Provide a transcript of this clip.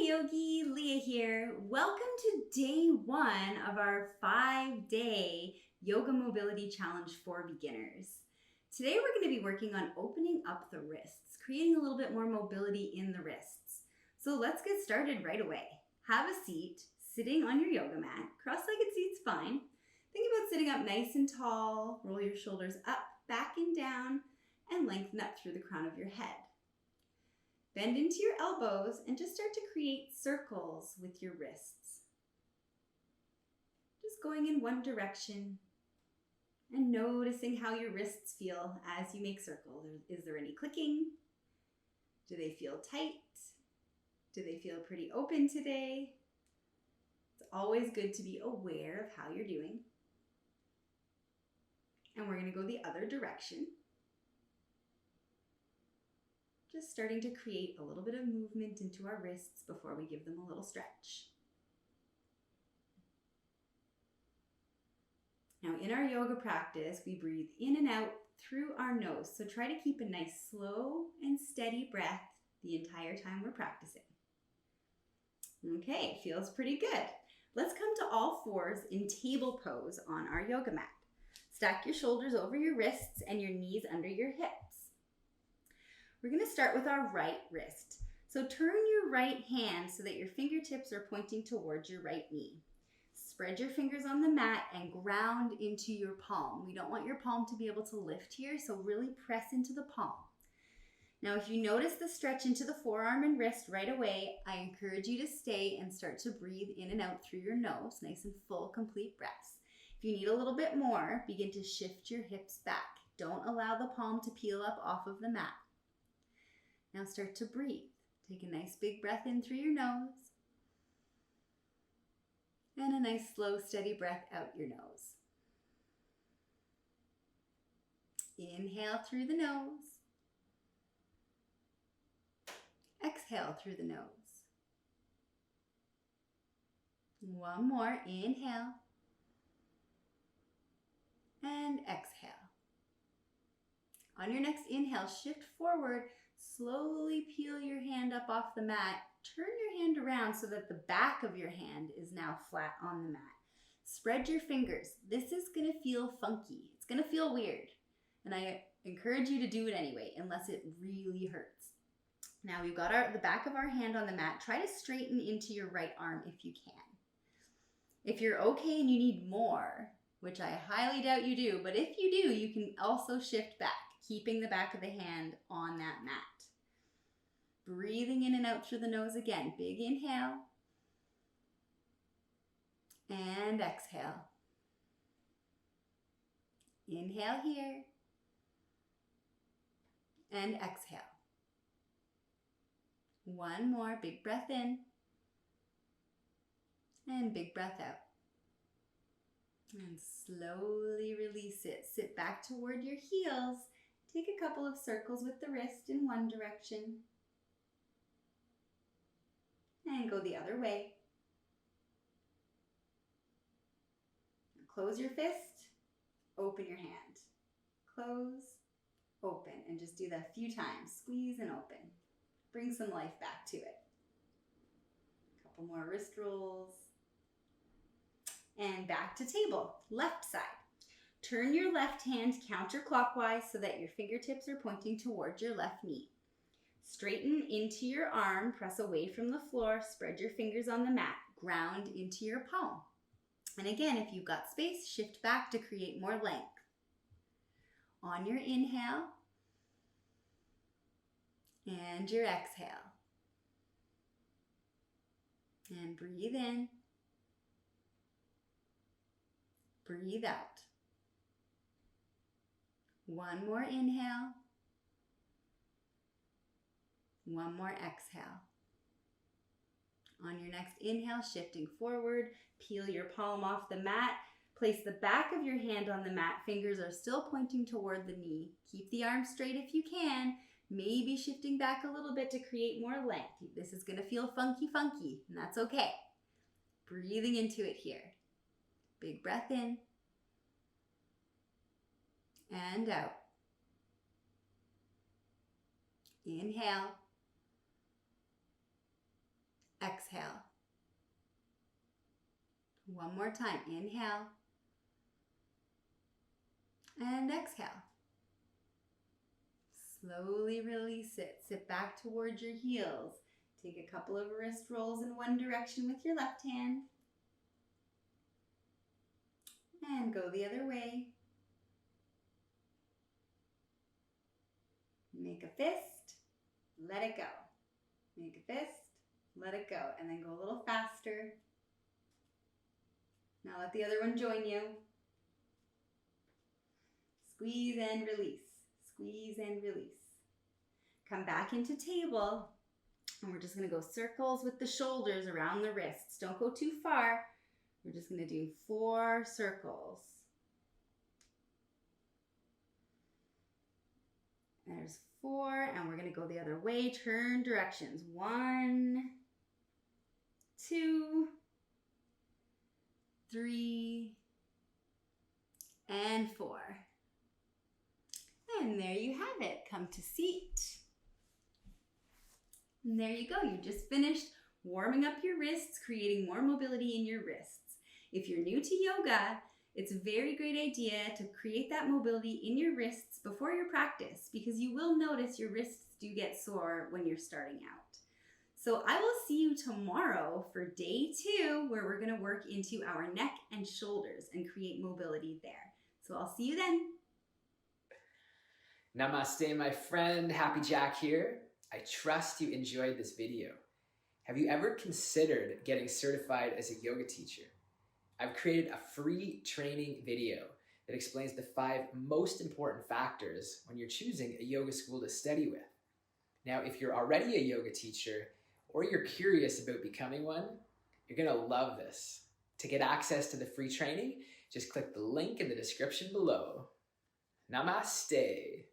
Yogi, Leah here. Welcome to day 1 of our 5-day yoga mobility challenge for beginners. Today we're going to be working on opening up the wrists, creating a little bit more mobility in the wrists. So let's get started right away. Have a seat, sitting on your yoga mat. Cross-legged seat's fine. Think about sitting up nice and tall. Roll your shoulders up, back and down, and lengthen up through the crown of your head. Bend into your elbows and just start to create circles with your wrists. Just going in one direction and noticing how your wrists feel as you make circles. Is there any clicking? Do they feel tight? Do they feel pretty open today? It's always good to be aware of how you're doing. And we're going to go the other direction. Just starting to create a little bit of movement into our wrists before we give them a little stretch. Now in our yoga practice, we breathe in and out through our nose. So try to keep a nice slow and steady breath the entire time we're practicing. Okay, feels pretty good. Let's come to all fours in table pose on our yoga mat. Stack your shoulders over your wrists and your knees under your hips. We're going to start with our right wrist. So turn your right hand so that your fingertips are pointing towards your right knee. Spread your fingers on the mat and ground into your palm. We don't want your palm to be able to lift here, so really press into the palm. Now, if you notice the stretch into the forearm and wrist right away, I encourage you to stay and start to breathe in and out through your nose, nice and full, complete breaths. If you need a little bit more, begin to shift your hips back. Don't allow the palm to peel up off of the mat. Now start to breathe. Take a nice big breath in through your nose. And a nice slow, steady breath out your nose. Inhale through the nose. Exhale through the nose. One more. Inhale. And exhale. On your next inhale, shift forward. Slowly peel your hand up off the mat. Turn your hand around so that the back of your hand is now flat on the mat. Spread your fingers. This is going to feel funky. It's going to feel weird. And I encourage you to do it anyway, unless it really hurts. Now we've got the back of our hand on the mat. Try to straighten into your right arm if you can. If you're okay and you need more, which I highly doubt you do, but if you do, you can also shift back, keeping the back of the hand on that mat. Breathing in and out through the nose again. Big inhale. And exhale. Inhale here. And exhale. One more. Big breath in. And big breath out. And slowly release it. Sit back toward your heels. Take a couple of circles with the wrist in one direction. And go the other way. Close your fist. Open your hand. Close. Open. And just do that a few times. Squeeze and open. Bring some life back to it. A couple more wrist rolls. And back to table. Left side. Turn your left hand counterclockwise so that your fingertips are pointing towards your left knee. Straighten into your arm, press away from the floor, spread your fingers on the mat, ground into your palm. And again, if you've got space, shift back to create more length. On your inhale and your exhale. And breathe in, breathe out. One more inhale. One more exhale. On your next inhale, shifting forward, peel your palm off the mat. Place the back of your hand on the mat. Fingers are still pointing toward the knee. Keep the arms straight if you can. Maybe shifting back a little bit to create more length. This is going to feel funky, and that's okay. Breathing into it here. Big breath in. And out. Inhale. exhale. One more time, inhale and exhale. Slowly release it. Sit back towards your heels. Take a couple of wrist rolls in one direction with your left hand. And go the other way. Make a fist, let it go. Make a fist, let it go. And then go a little faster. Now let the other one join you. Squeeze and release. Squeeze and release. Come back into table. And we're just going to go circles with the shoulders around the wrists. Don't go too far. We're just going to do 4 circles. There's 4, and we're going to go the other way. Turn directions. 1, 2, 3, and 4. And there you have it. Come to seat. And there you go. You just finished warming up your wrists, creating more mobility in your wrists. If you're new to yoga, it's a very great idea to create that mobility in your wrists before your practice, because you will notice your wrists do get sore when you're starting out. So I will see you tomorrow for day 2, where we're going to work into our neck and shoulders and create mobility there. So I'll see you then. Namaste, my friend. Happy Jack here. I trust you enjoyed this video. Have you ever considered getting certified as a yoga teacher? I've created a free training video that explains the 5 most important factors when you're choosing a yoga school to study with. Now, if you're already a yoga teacher or you're curious about becoming one, you're going to love this. To get access to the free training, just click the link in the description below. Namaste.